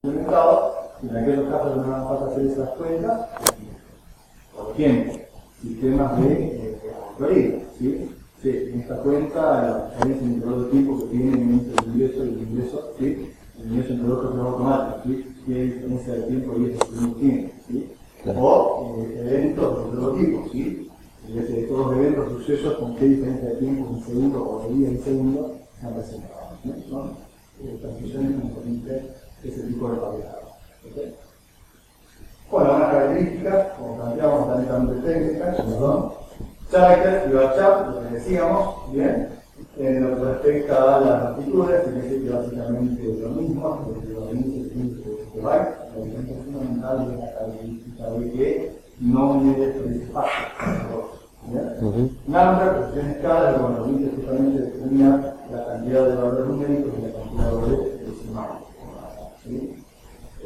implementado, en aquellos casos no hace falta hacer esas cuentas, por ejemplo, sistemas de auditoría, ¿sí? Sí, en esta cuenta, la diferencia entre el tiempo que tiene entre el ingreso y el ingreso, ¿sí? El ingreso entre los otros automáticos, ¿sí? ¿Qué diferencia de tiempo y eso que uno tiene, ¿sí? Claro. O eventos de todo tipo, ¿sí? De todos los eventos, sucesos, con qué diferencia de tiempo, un segundo o de día en segundo, se han presentado, ¿no? Son transmisiones que nos permiten ese tipo de variables, ¿okay? Bueno, unas características, como planteamos también técnicas, son character y backup, lo que decíamos, bien, en lo que respecta a las aptitudes, que básicamente lo mismo, desde los índices de byte, la diferencia fundamental es la característica de que no mide el espacio. Number, presión escala, bueno, los índices justamente determinan la cantidad de valores numéricos y la cantidad de valores decimales. ¿Sí?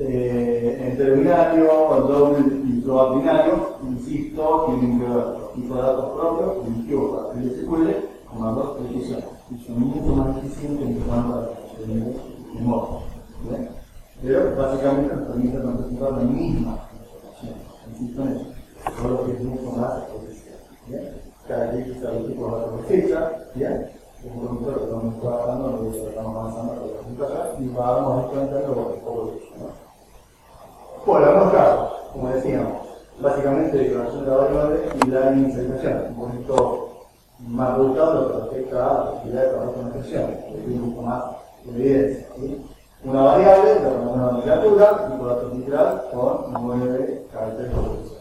Entre binario, doble y probable binario, insisto, tienen que ver los tipos de datos propios, primitivos para el SQL, con las dos precisiones, y son mucho más eficientes en cuanto a la función de modo. Pero básicamente nos permiten representar la misma información, insisto en eso, solo que es mucho más especial. Características de tipo de datos de fecha, ¿bien? Es un conductor que vamos trabajando, lo estamos avanzando con la computación y vamos experimentando un poco de eso, ¿no? Bueno, en algunos casos, como decíamos, básicamente declaración de la variable y la inicialización, un poquito más rebuscado lo que respecta a la actividad de trabajo con expresión, que tiene un poco más de evidencia, ¿sí? Una variable, una nomenclatura, tipo datos literal, con 9 caracteres de expresión.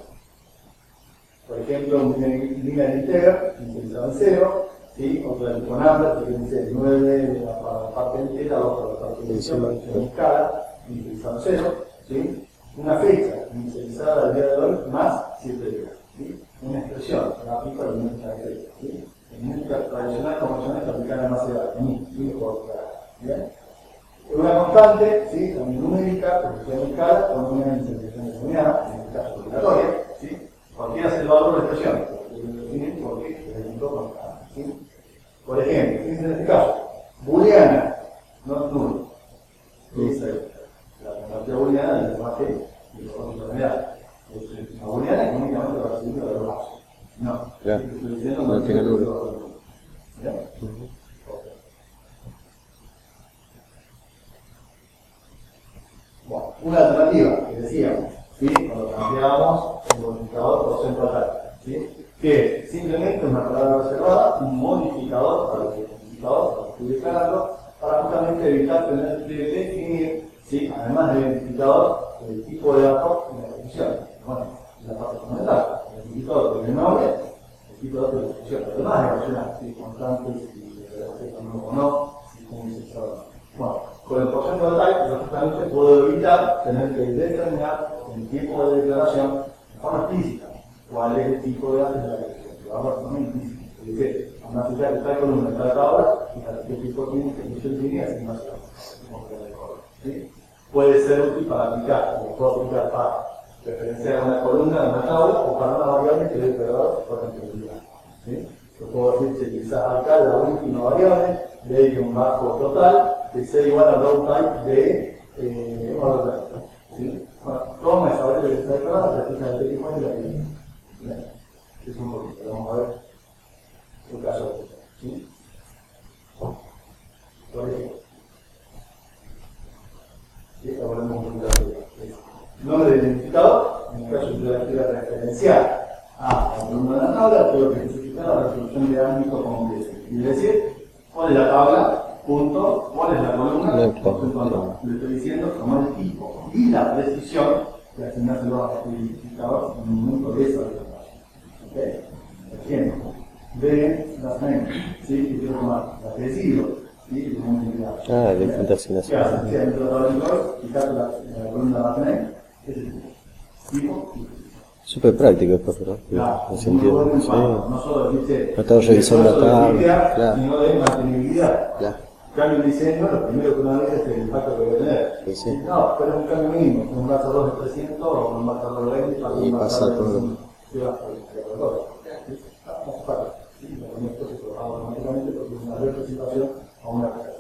Por ejemplo, un linear integer, inicializado en 0, ¿sí? Otra tipo number, que dice 9 para la parte entera, otra para la parte de la escala, inicializado en 0, ¿sí? Una fecha inicializada al día de hoy más 7 días, ¿sí? Una expresión, gráfico de una característica, ¿sí? En música tradicional, convencional, se aplica la más edad, ¿sí? ¿Bien? Una constante, ¿sí? También numérica, presión en escala, con una inicialización determinada, en este caso obligatoria, ¿sí? Cualquiera es el valor de la expresión, porque es un poco constante, ¿sí? Por ejemplo, fíjense en este caso, booleana, no nulo, ¿sí? La tecnología booleana del lenguaje y los otros intermediarios. La booleana es únicamente para recibir los datos. No, claro. Estoy diciendo no tenga número. ¿Ya? Bueno, una alternativa que decíamos, ¿sí? Cuando cambiábamos el modificador por centro ataque, ¿sí? Que es simplemente una palabra reservada, un modificador para el identificador, para que estoy declarando, para justamente evitar tener que definir, ¿sí? Además del identificador, el tipo de datos en la definición. Bueno, es la parte fundamental. El identificador tiene el nombre, el tipo de datos de la definición. Pero además es opcional, si constante, si respecta o no, si es un inicializador o no. Bueno, con el porcentaje de type, yo justamente puedo evitar tener que determinar el tipo de declaración de forma explícita. ¿Cuál es el tipo de datos de la declaración? Lo hago de forma implícita. Es decir, a una cita que está con una de cada hora, fíjate qué tipo tiene, que mucho tiene, así más ¿sí? Puede ser útil para aplicar, como puedo aplicar para referenciar una columna de una tabla o para una variable que debe quedar por anterioridad. ¿Sí? Yo puedo decir que quizás acá la última variable de un bajo total que sea igual a row type de order. ¿Sí? Bueno, toma esa variable que está declarada, se fija el tipo de la que es un poquito, vamos a ver un caso. ¿Sí? Por ejemplo. ¿Sí? Ahora volvemos un poquito arriba. Nombre del identificador, en el caso de la quiero referenciar a la columna de la tabla, tengo que especificar la resolución de ámbito completo. Y decir, cuál es la tabla, punto, cuál es la columna, punto. Le estoy diciendo como el tipo y la precisión que asignárselo a este identificador en el momento de esa declaración. ¿Okay? Ejemplo, de las name, ¿sí? Que quiero tomar, la que decido. ¿Sí? Diferente asignación. ¿Qué hacen? Si hay un tratador de color, fijate la columna de la name, es el tipo. Súper práctico después, ¿no? Claro, En sentido, muy sí. no solo dice no estamos revisando la tabla, claro. Sino de mantenibilidad. Claro. Cambio el diseño, lo primero que uno dice es el impacto que voy a tener. Sí, sí. No, pero es un cambio mínimo, un marcador de 300 o un marcador de 20 para y un pasa marcador todo. de 5. ¿Qué va a hacer? No falta. Con esto se trabaja automáticamente porque es una representación a una carga.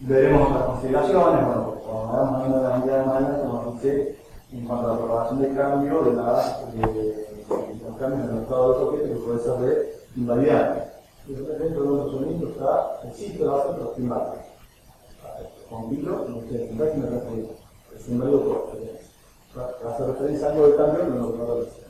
Veremos otras consideraciones, bueno, cuando cuando hagamos una unidad de máquina, como dice, en cuanto a la propagación del cambio de los cambios en el estado de toque, que puede ser de invariante. Y dentro de los sonidos está el sitio de base aproximado. Con Vilo, no sé, tendrá que me referir. Es un medio corto. Hace referencia a algo de cambio, no lo puedo decir.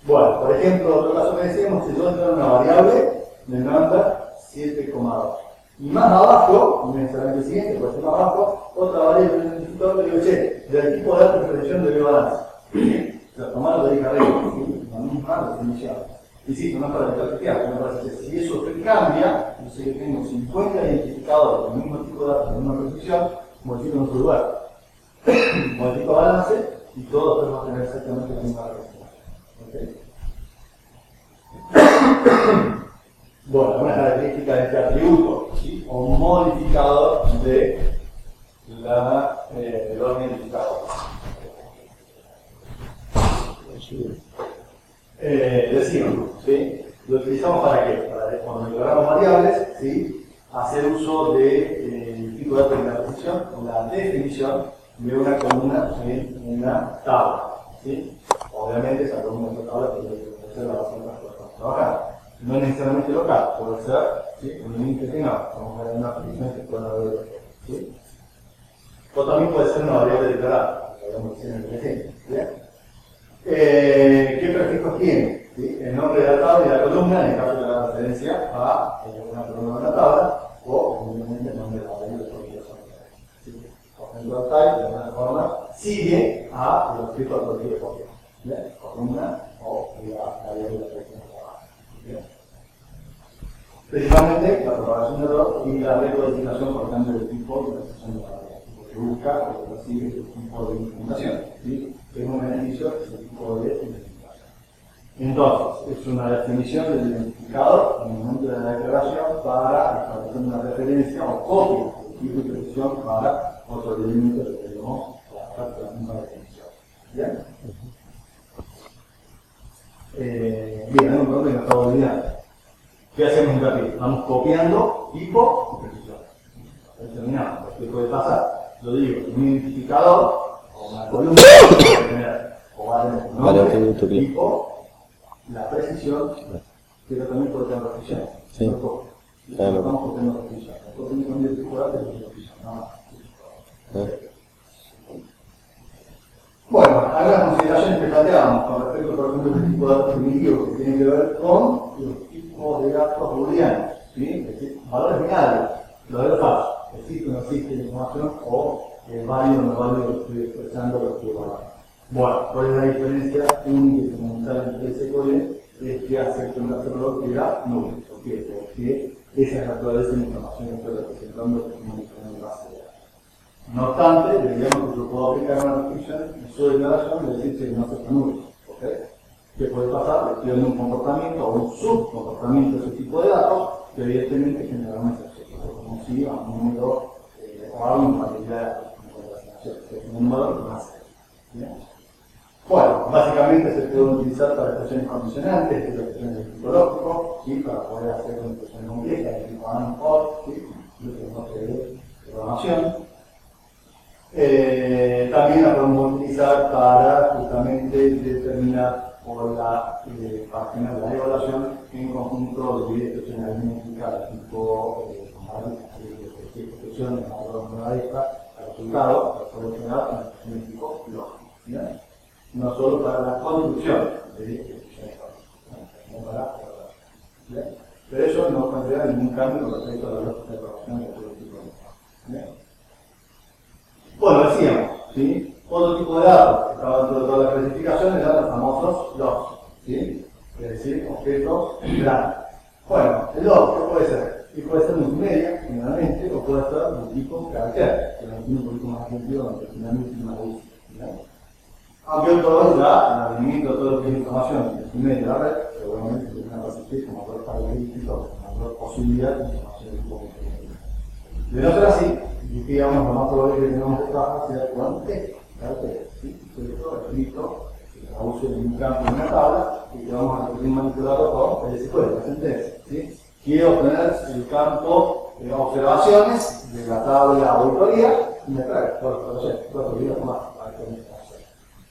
Bueno, por ejemplo, otro caso que decíamos, si yo entro una variable, me levanta 7,2. Y más abajo, no necesariamente el siguiente, puede ser más abajo, otra variable del identificador que digo, che, del tipo de alta preferencia de balance. O sea, tomando de carrera, la misma definición. Y sí, no es para descartar, me parece que si eso cambia, yo sé que tengo 50 identificadores con el mismo tipo de datos, con la misma precisión, modifico en otro lugar. Modifico balance y todo después va a tener exactamente la misma respuesta. ¿Okay? Bueno, una característica de este atributo, ¿sí? O modificador del identificador. Decimos, ¿sí? Lo utilizamos para qué? Para cuando declaramos variables, ¿sí? Hacer uso del tipo de determinación o la definición de una columna en una tabla, ¿sí? Obviamente esa columna en esta tabla puede ser la base en la que estamos trabajando. No es necesariamente local, puede ser, ¿sí? Un límite que tengamos. Vamos a ver una petición que puede haber, ¿sí? O también puede ser una variable declarada, como podemos decir en el ejemplo, ¿bien? ¿Qué prefijos tiene? ¿Sí? El nombre de la tabla y la columna, en el caso de la referencia a una columna de una tabla, o evidentemente el nombre de la variable de propiedad. ¿Sí? Por ejemplo, type, de alguna forma, sigue a los tipos de propiedad copia. Columna o la variable de propiedad. Principalmente la propagación de error y la recodificación por cambio de tipo de la expresión de la variable, que busca o que persigue el tipo de implementación, ¿sí? Es un beneficio ese tipo de identificación. Entonces, es una definición del identificador en el momento de la declaración para establecer una referencia o copia del tipo de precisión para otro elemento que queremos trabajar con la misma definición. ¿Bien? Bien, hay un problema que me acabo de olvidar. ¿Qué hacemos en Capri? Estamos copiando tipo y precisión. Terminamos. ¿Qué puede pasar? Lo digo, un identificador o una columna va a tener un nombre, tipo, la precisión, pero también puede tener precisión. Sí. No estamos copiando precisión. Nosotros tenemos un identificador de precisión, nada más. Bueno, algunas consideraciones que planteábamos con respecto, por ejemplo, al tipo de datos primitivos que tienen que ver con los tipos de datos booleanos, ¿sí? Es decir, valores binarios, verdadero o falso, existe o no existe la información, o válido o no válido, lo estoy expresando, lo estoy evaluando. Bueno, ¿cuál es la diferencia única y fundamental entre ese código? Es que acepta un error que era nulo. ¿Por qué? Porque esa es la naturaleza de la información que estoy representando como una base de datos. No obstante, diríamos que yo puedo aplicar una restricción en su declaración y decir que no acepta nulos. ¿Okay? ¿Qué puede pasar? Le estoy dando un comportamiento o un subcomportamiento de ese tipo de datos que evidentemente generará una excepción, como si a un número o a una variabilidad de datos, como la asignación, que es un número que más es. Bueno, básicamente se puede utilizar para expresiones condicionantes, que es la expresión del tipo lógico, ¿sí? Para poder hacer una expresión compleja, de tipo AND, OR, ¿sí? Lo que no se ve programación. También la podemos utilizar para justamente determinar por la página de la evaluación en conjunto de expresiones aritméticas de tipo expresiones a esta al resultado, para poder generar una expresión de tipo lógico. ¿Bien? No solo para la construcción de expresiones no para la evaluación. Pero eso no considera ningún cambio con respecto a la lógica de programación de todo tipo de datos. Bueno, decíamos, ¿sí? Otro tipo de datos que estaba dentro de todas las clasificaciones eran los famosos logs, ¿sí? Es decir, objetos grandes. Bueno, el log, ¿qué puede ser? Y puede ser multimedia, generalmente, o puede ser de tipo carácter, que lo tiene un poquito más sentido donde finalmente es una lista. Aunque hoy por hoy ya, el rendimiento de todo lo que es información multimedia de la red, seguramente se tiene que resistir con mayor característica o con mayor posibilidad de información de tipo multimedia. De no ser así, digamos, lo más probable que tenemos que trabajar sea con texto, ¿sí? Texto escrito, que se traduce en un campo en una tabla y que vamos a poder manipularlo con el SQL, la sentencia, ¿sí? Quiero obtener el campo observaciones de la tabla auditoría y me trae todos los días más.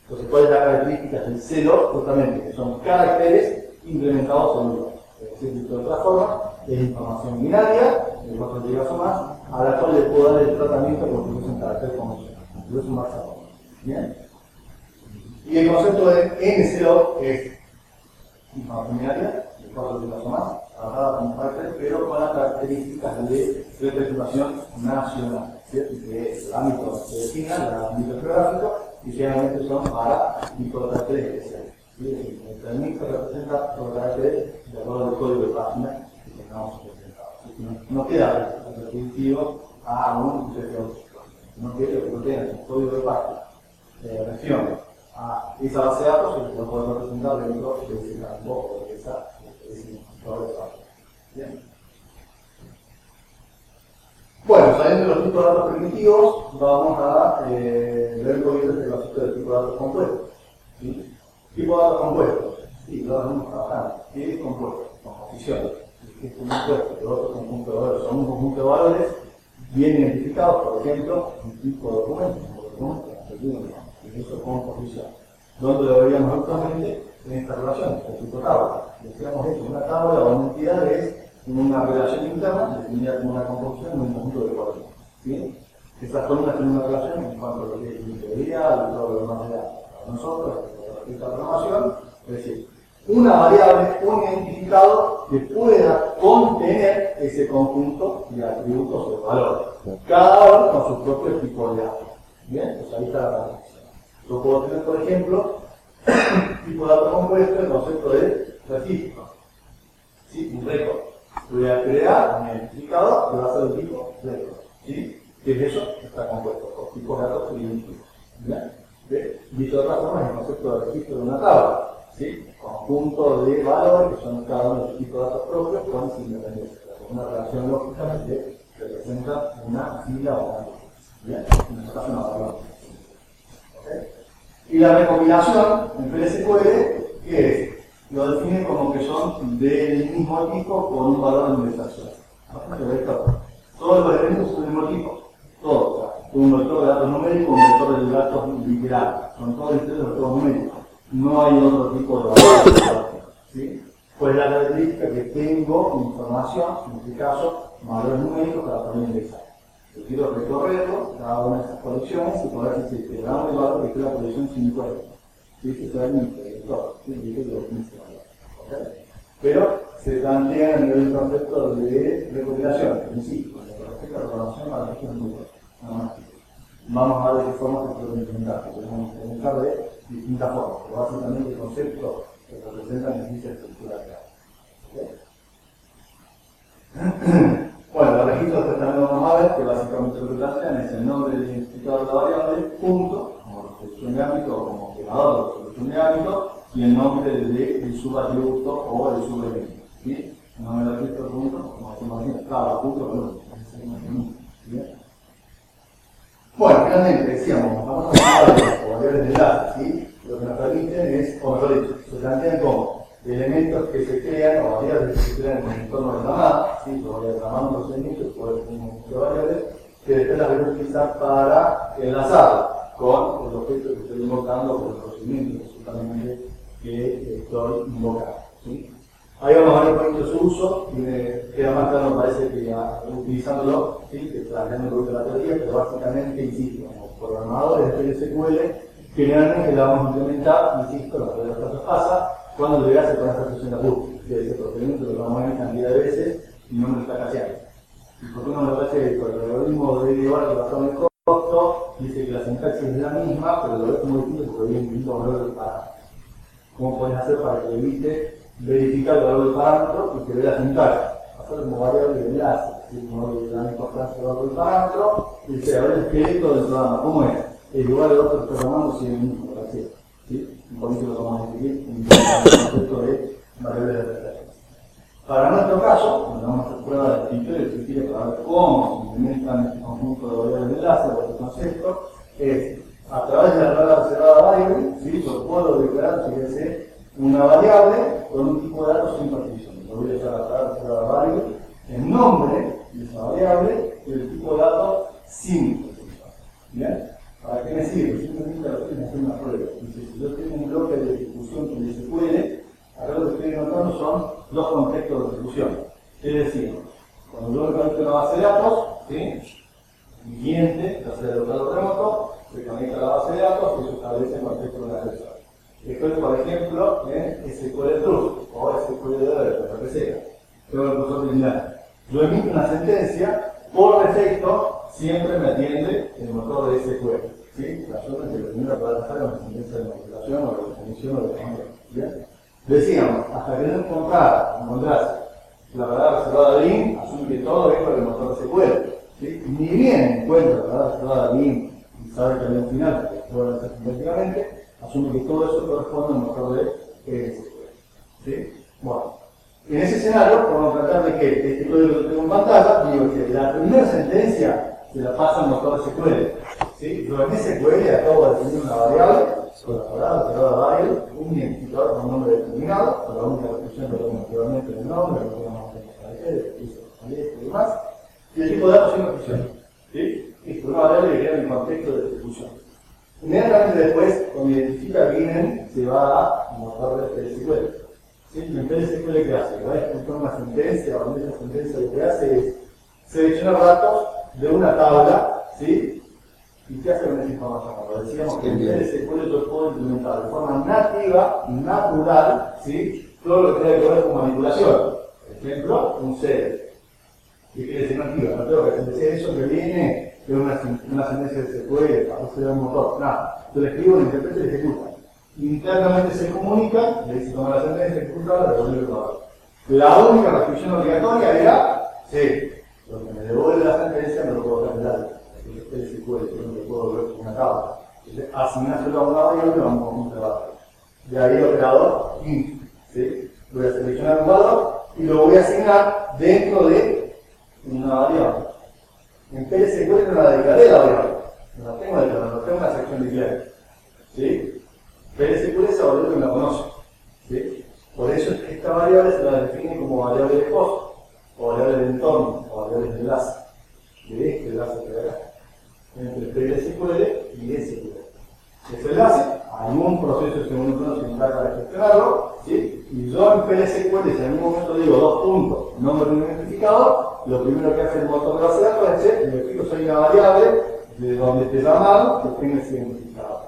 Entonces, ¿cuál es la característica del C2? Justamente, que son caracteres implementados en un. Es decir, de otra forma, es información binaria, de 4 dígitos o más, a la cual le puedo dar el tratamiento porque es un carácter convencional. Es un marcador. ¿Bien? Y el concepto de NC2 es información binaria, de 4 dígitos o más, trabajada como carácter, pero con las características de representación nacional. ¿Cierto? Que el ámbito se defina, el ámbito geográfico, y generalmente son para microcaracteres especiales. ¿Sí? El micro representa los caracteres de acuerdo al código de página que tengamos presentado. No queda repetitivo a un CFO. No quiere que no tenga un código de página refiere a esa base de datos y lo podemos representar dentro de ese campo o de ese indicador de página. Bien. Bueno, saliendo de los tipos de datos primitivos, vamos a ver un poquito este concepto de tipo de datos compuestos. ¿Sí? Tipo de datos compuestos. Sí, lo vamos trabajando. ¿Qué es compuesto? Composición. ¿Qué es compuesto? Que otro conjunto de valores. Son un conjunto de valores bien identificados, por ejemplo, un tipo de documento, y eso es composición. ¿Dónde lo veríamos justamente? En esta relación, el tipo tabla. Decíamos esto, una tabla o una entidad es una relación interna definida como una composición de un conjunto de columnas. ¿Sí? Estas columnas tienen una relación en cuanto a lo que es integridad y todo lo demás de para nosotros, respecto a la programación, es decir, una variable, un identificador que pueda contener ese conjunto de atributos o de valores. Cada uno con sus propios tipos de datos. Bien, pues ahí está la transición. Yo puedo tener, por ejemplo, tipo de datos compuesto, el concepto de registro. ¿Sí? Un récord. Voy a crear un identificador que va a ser el tipo récord. ¿Sí? ¿Qué es eso? Está compuesto por tipos de datos primitivos. ¿Bien? Dicho de otra forma, es el concepto de registro de una tabla. ¿Sí? Conjunto de valores que son cada uno de los tipos de datos propios con su independencia. Una relación lógicamente representa una fila o una línea. ¿Bien? En este caso una variable. ¿Okay? Y la recopilación en PSQL, ¿qué es? Lo define como que son del mismo tipo con un valor de indexación. Todos los elementos son del mismo tipo. Todos. O sea, un vector de datos numéricos, un vector de datos literales. Son todos vectores de datos numéricos. No hay otro tipo de valor. ¿Sí? Pues la característica que tengo información, en este caso, valores numéricos para poder indexar. Yo quiero recorrerlo, cada una de esas colecciones, y poder decir que damos el valor que es la colección 50. ¿Sí? Que será mi predictor. ¿Sí? Dice que lo 15 valores. ¿Okay? Pero se plantea a nivel del concepto de recopilación, en sí, con respecto a la programación, a la región número. Vamos a ver de qué forma se puede implementar. Podemos implementar de distintas formas, pero básicamente el concepto que representa necesita estructura real. ¿Okay? Bueno, los registros que también vamos a ver, que básicamente lo que plantean es el nombre del identificador de la variable, punto, como resolución de ámbito o como operador de resolución de ámbito, y el nombre del subatributo o del subelemento. ¿Sí? El nombre del registro punto, como decimos aquí, claro, punto, ¿bien? Bueno, finalmente decíamos, vamos a hablar de las variables de enlace, ¿sí? Lo que nos permiten es, o mejor dicho, se plantean como elementos que se crean o variables que se crean en el entorno de llamada, ¿sí? Yo voy a llamar un procedimiento, puede ser un conjunto de variables, que después las voy a utilizar para enlazar con el objeto que estoy invocando o el procedimiento que estoy invocando. ¿Sí? Ahí vamos a ver un poquito su uso y me queda más claro, me parece que ya utilizándolo, ¿sí? Que planteando un poquito la teoría, pero básicamente, insisto, como programadores de PSQL, generalmente la vamos a implementar, insisto, la teoría de los pasa, cuando le hace con esta función de ajuste, que ese procedimiento lo vamos a ver cantidad de veces y no me lo está caseando. ¿Y por qué no me lo caseando? Porque el algoritmo de derivar que basado en el costo dice que la sintaxis es la misma, pero lo ves muy distinto porque viene un distinto valor del parámetro. ¿Cómo puedes hacer para que evite verificar el valor del parámetro y que vea la sintaxis? Hacer como variable de enlace, como le dan importancia al valor del parámetro y dice, a ver el esqueleto del programa, ¿cómo es? El lugar de otro que está llamando sigue el mismo, por así. ¿Sí? Un poquito lo vamos a discutir en el concepto de variables de referencia. Para nuestro caso, cuando vamos a hacer prueba de criterio para ver cómo se implementan este conjunto de variables de enlace o este concepto, es a través de la tabla reservada variable, ¿sí? Yo puedo declarar, fíjense, una variable con un tipo de datos sin partición. Yo voy a usar la tabla reservada variable, el nombre de esa variable sin ejecución. ¿Bien? ¿Para qué me sirve? Simplemente lo que es hacer una prueba. Dice, si yo tengo un bloque de ejecución que se puede, acá lo que estoy notando son dos contextos de ejecución. Es decir, cuando yo conecto una base de datos, ¿sí? Mi cliente, ya sea local o remoto, se conecta a la base de datos y se establece el contexto de una red. Esto es, por ejemplo, en SQL True o SQL lo que sea. Tengo el cursor terminal. Yo emito una sentencia, por defecto, siempre me atiende el motor de SQL. ¿Sí? La zona que primero para hacer una sentencia de manipulación o de definición o de cambio. ¿Bien? Decíamos, hasta que no encontrase la palabra reservada de bin, asume que todo es por el motor de SQL. ¿Sí? Ni bien encuentra la palabra reservada de bin y sabe que hay un final, que lo va a hacer sintéticamente, asume que todo eso corresponde al motor de SQL. ¿Sí? Bueno, en ese escenario podemos tratar de que este código que tengo en pantalla, digo que la primera sentencia se la pasa al motor de SQL. ¿Sí? Yo en SQL acabo de definir una variable, con la palabra reservada variable, un identificador con un nombre determinado, con la única restricción que tengo anteriormente del nombre, lo tenemos y demás, y el tipo de datos sin restricción. ¿Sí? Esto es una variable que queda en el contexto de ejecución. Inmediatamente después, cuando identifica bien, se va a motor de PLSQL. ¿Sí? El PLSQL ¿qué hace? Va a ejecutar una sentencia, o esa sentencia lo que hace es seleccionar datos de una tabla, ¿sí? ¿Y qué hace con esa información? Como decíamos que en PLSQL yo puedo implementar de forma nativa, natural, ¿sí? Todo lo que tiene que ver con manipulación. Por ejemplo, un set. ¿Qué quiere decir nativa? No tengo que sentenciar eso que viene de una sentencia de SQL, para hacer un motor. Nada. Yo le escribo, lo interpreto y lo ejecuta. Internamente se comunica, le dice toma la sentencia, ejecuta, la devuelve el valor. La única restricción obligatoria era, sí, lo que me devuelve la sentencia me lo puedo cambiar. El SQL, yo no lo puedo ver con una tabla. Entonces, asignárselo a una variable y vamos a un trabajo. De ahí el operador int. ¿Sí? Voy a seleccionar un valor y lo voy a asignar dentro de una variable. En PLSQL no la dedicaré a la variable. No la tengo dedicada, no tengo una sección de clave. ¿Sí? PLSQL esa variable no la conoce. ¿Sí? Por eso es que esta variable se la define como variable de host, o variable de entorno, o variable de enlace. De este enlace que hay acá. Entre PLSQL y SQL. Ese enlace, hay un proceso según uno se encarga de gestionarlo, ¿sí? Y yo en PLSQL, si en algún momento digo dos puntos, nombre no identificado, lo primero que hace el motor de base de datos es, le fijo soy una variable de donde te llamado que tenga ese identificador.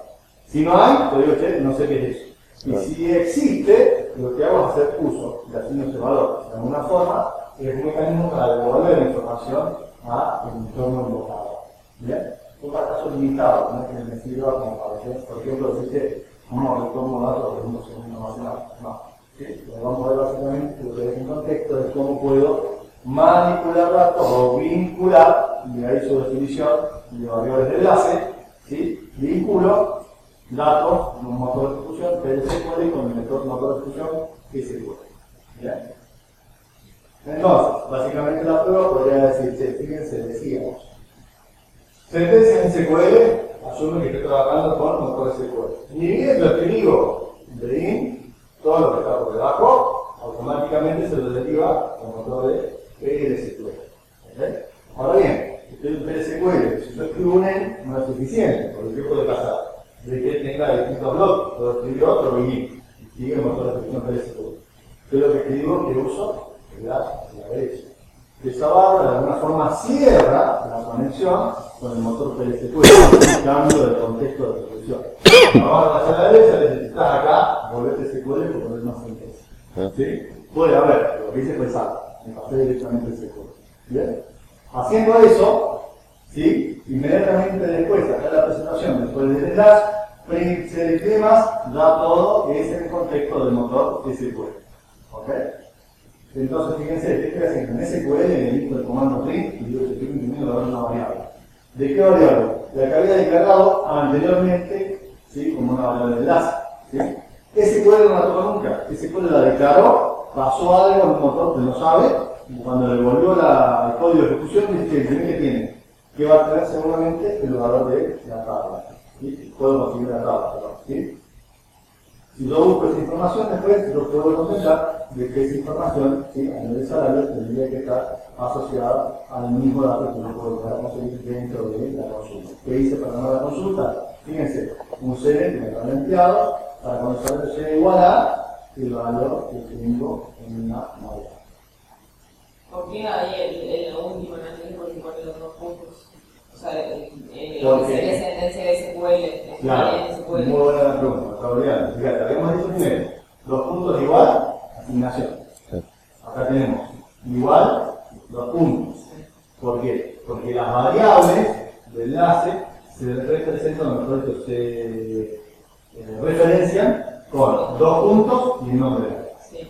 Si no hay, te digo, che, no sé qué es eso. Y si existe, lo que hago es hacer uso de asigno ese valor. De alguna forma, es un mecanismo para devolver la información al entorno invocado. ¿Bien? Son para casos limitados, no es que me sirva como para decir, por ejemplo, decir que no retomo datos de un segundo almacenado. No. ¿Sí? Lo vamos a ver básicamente lo que es un contexto de cómo puedo manipular datos o vincular, y de ahí su definición de variables de enlace, ¿sí? Vinculo datos en un motor de ejecución PLSQL con el motor de ejecución SQL. ¿Bien? Entonces, básicamente la prueba podría decir, fíjense, decíamos, sentencia en SQL, asume que estoy trabajando con motor SQL. Ni bien lo escribo de in, todo lo que está por debajo, automáticamente se lo deriva al motor de PLSQL. ¿Okay? Ahora bien, estoy en PLSQL, si yo escribo un en, no es suficiente, porque ¿qué puede pasar? De que tenga distintos bloques, puedo escribir otro y sigue el motor de ejecución PLSQL. Pero lo que escribo que uso es la derecha. Esa barra de alguna forma cierra la conexión con el motor PLSQL, un cambio del contexto de ejecución. La barra hacia la derecha, necesitas acá, volverte SQL y poner más sentencia. ¿Sí? Puede haber, lo que hice fue pensar, me pasé directamente el SQL. ¿Bien? Haciendo eso, ¿sí? Inmediatamente después, acá en la presentación, después del enlace, print select temas, da todo que es el contexto del motor SQL. ¿Ok? Entonces, fíjense, ¿qué estoy haciendo? En SQL, en el intro del comando print, y digo que estoy imprimiendo una variable. ¿De qué variable? La que había declarado anteriormente, ¿sí? Como una variable de enlace. ¿Sí? SQL no la tocó nunca. SQL la declaró, pasó algo en el motor que no sabe, y cuando le volvió el código de ejecución, dice que tiene, que va a tener seguramente el valor de la tabla. ¿Sí? Puedo conseguir la tabla, perdón. ¿Sí? Si yo busco esa información, después yo puedo contestar de que esa información, ¿sí? A nivel de salario, tendría que estar asociada al mismo dato que uno puede conseguir dentro de la consulta. ¿Qué hice para ganar la consulta? Fíjense, un CN que me está planteado para conocer el CN igual a el valor que tengo en una modalidad. ¿Por qué ahí el último analítico que pone los dos puntos? O sea, sería sentencia de SQL. Claro, muy buena la pregunta, Gabriel. Fíjate, habíamos dicho primero, dos puntos igual, asignación. Acá tenemos igual, dos puntos. ¿Por qué? Porque las variables de enlace se representan, mejor dicho, se referencian con dos puntos y un nombre de área.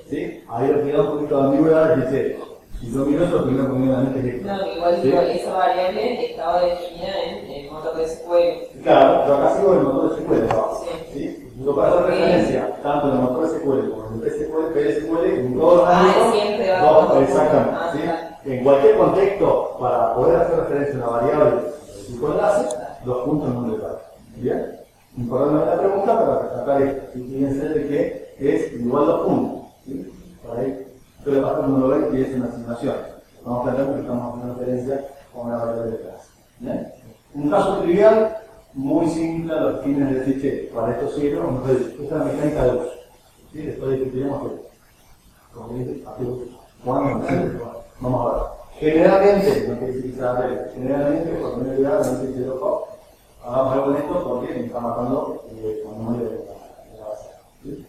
¿Sí? Ahí lo que da un poquito de ambigüedad es que si yo miro eso, primero conmigo la mente es esto. No, igual ¿Sí? esa variable estaba definida en el motor de SQL. Claro, yo acá sigo el motor de SQL abajo. Sí. Yo para hacer referencia tanto en el motor de SQL como en el PSQL, PSQL, en todos los ámbitos, siempre va con exactamente. ¿sí? En cualquier contexto, para poder hacer referencia a una variable de tipo enlace, dos puntos en un detalle. ¿Bien? Importante la pregunta para resaltar esto. Fíjense de que es igual dos puntos. ¿Sí? Por ahí, pero pasa como lo ven que es una asignación. Vamos a plantear que estamos haciendo referencia a una variable de clase. ¿Bien? Un caso trivial, muy simple a los fines de decir, che, para esto sirve, vamos a ver, esta es la mecánica de uso. ¿Sí? Después discutiremos vamos a ver. Generalmente, no quiere decir que sea regla, generalmente por primera vez no se dice loco, hagamos algo en esto porque me está matando cuando no le la base. ¿Sí?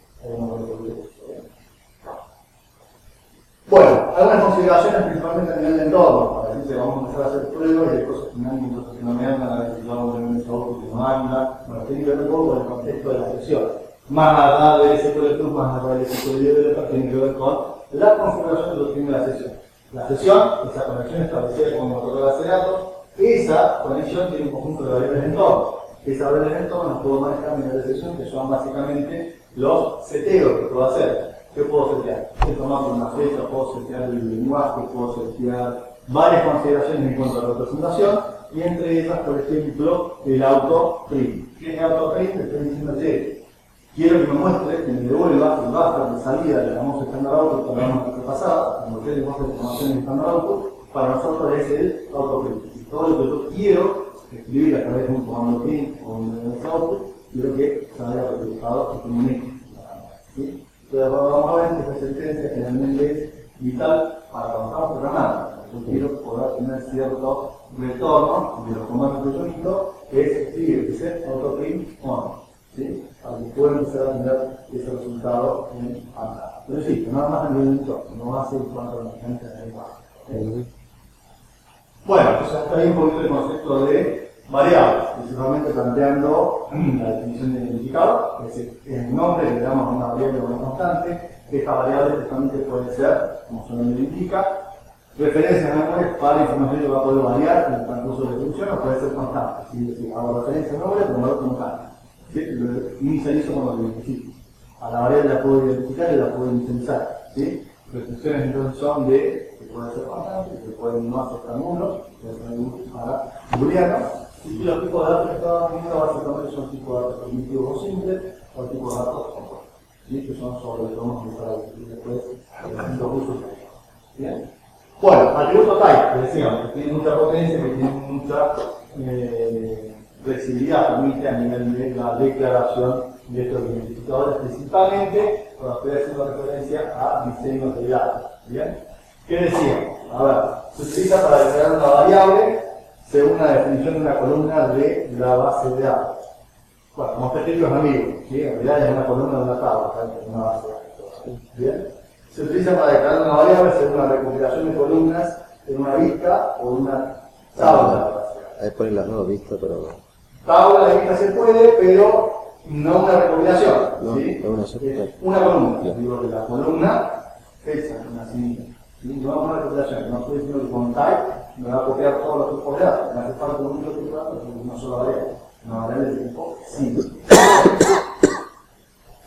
Bueno, algunas consideraciones principalmente a nivel de entorno, para decir que vamos a empezar a hacer pruebas y hay cosas que me andan y cosas que no me andan, a ver si yo hago un método que no anda, bueno, tiene que ver un poco con el contexto de la sesión. Más allá de SQL Plus, más allá de SQL Developer, tiene que ver con la configuración de lo que tiene la sesión. La sesión, esa conexión establecida con el motor de base de datos, esa conexión tiene un conjunto de variables de entorno. Esa variable de entorno las puedo manejar a nivel de sesión, que son básicamente los seteos que puedo hacer. ¿Qué puedo setear? Puedo tomar una fecha, puedo setear el lenguaje, puedo setear varias consideraciones en cuanto a la representación, y entre ellas, por ejemplo, el autoprint. ¿Qué es el autoprint? Estoy diciendo que quiero que me muestre, que me devuelva el buffer de salida del famoso standard output que hablamos la clase pasada, como ustedes lenguaje de información en standard output, para nosotros es el autoprint. Y todo lo que yo quiero escribir a través de un comando print o un output, quiero que salga representado y comunique. ¿Sí? Entonces vamos a ver que esta sentencia generalmente es vital para cuando estamos programando. Yo quiero poder tener cierto retorno de los comandos que yo necesito, que es escribir, que sea autoprint on. ¿Sí? Para que pueda empezar a tener ese resultado en pantalla. Pero sí, nada más a nivel de entorno, no va a ser en cuanto a la mecánica del lenguaje. Bueno, entonces hasta ahí un poquito el concepto de variables, principalmente planteando la definición de identificador, es decir, el nombre que le damos a una variable o una constante. Esta variable justamente puede ser, como su nombre indica, referencias a nombres para información que va a poder variar en el transcurso de la ejecución o puede ser constante. Es decir, hago referencia a nombre como valor constante. ¿Sí? Lo inicializo cuando lo identifico. A la variable la puedo identificar y la puedo inicializar. ¿Sí? Restricciones entonces son de que pueden ser constantes, que pueden no aceptar números, pueden ser para booleanos. Y los tipos de datos que estamos viendo básicamente son tipos de datos primitivos o simples o tipos de datos compuestos. ¿Sí? Que son sobre los que vamos a empezar a discutir después en los usos. ¿Bien? Bueno, atributo type, decíamos, que tiene mucha potencia, que tiene mucha flexibilidad, permite a nivel de la declaración de estos identificadores, principalmente cuando estoy haciendo referencia a diseños de datos. ¿Bien? ¿Qué decíamos? A ver, se utiliza para declarar una variable según la definición de una columna de la base de datos. Bueno, como queridos amigos, ¿sí? En realidad es una columna de una tabla, una base de datos. ¿Bien? Se utiliza para declarar una variable según la recopilación de columnas en una vista o en una tabla. Ahí ponen las nuevas vistas, pero Tabla de vista se puede, pero no una recopilación. no, ¿sí? es una sola. Es una columna. Bien. Digo que la columna esa, una simple. ¿Sí? No es una recopilación. No estoy diciendo que con type me va a copiar todos los tipos de datos. Me hace falta un único tipo de datos, una sola variable. Una variable de tipo simple.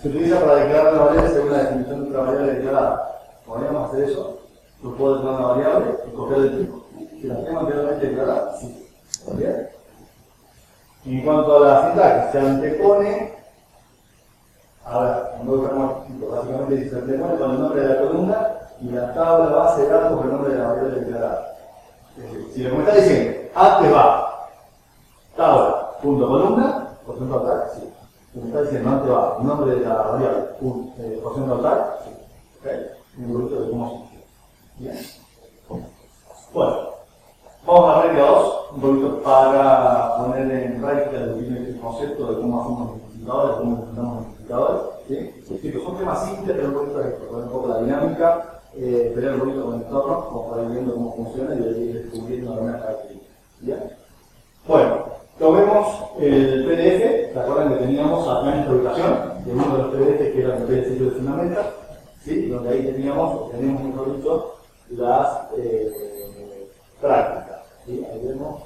Se utiliza para declarar una variable según la definición de otra variable declarada. ¿Podríamos hacer eso? Yo puedo declarar una variable y copiar el tipo. Si la tengo anteriormente declarada, sí. ¿Bien? En cuanto a la sintaxis, se antepone, a ver, cuando buscamos tipo, básicamente si se antepone con el nombre de la columna y la tabla base de datos el nombre de la variable declarada. Es decir, si me está diciendo, antes va tabla, punto columna, por ejemplo tal, sí. Si me está diciendo, antes va nombre de la variable, por ejemplo tal, sí. ¿Okay? Un poquito de cómo se hace. Bien. Bueno, vamos a regla 2, un poquito para poner en práctica el concepto de cómo hacemos los multiplicadores, cómo implementamos los multiplicadores. ¿Sí? Sí, que son temas simples, pero un poquito de esto, un poco la dinámica, pelear un poquito con el entorno, como para ir viendo cómo funciona y ir descubriendo algunas características. ¿Bien? Bueno, lo vemos el PDF, ¿se acuerdan que teníamos acá en esta ubicación? De uno de los PDF que era el PDF de Fundamental, ¿sí? Donde ahí tenemos mejor dicho, las prácticas. ¿Sí? Ahí vemos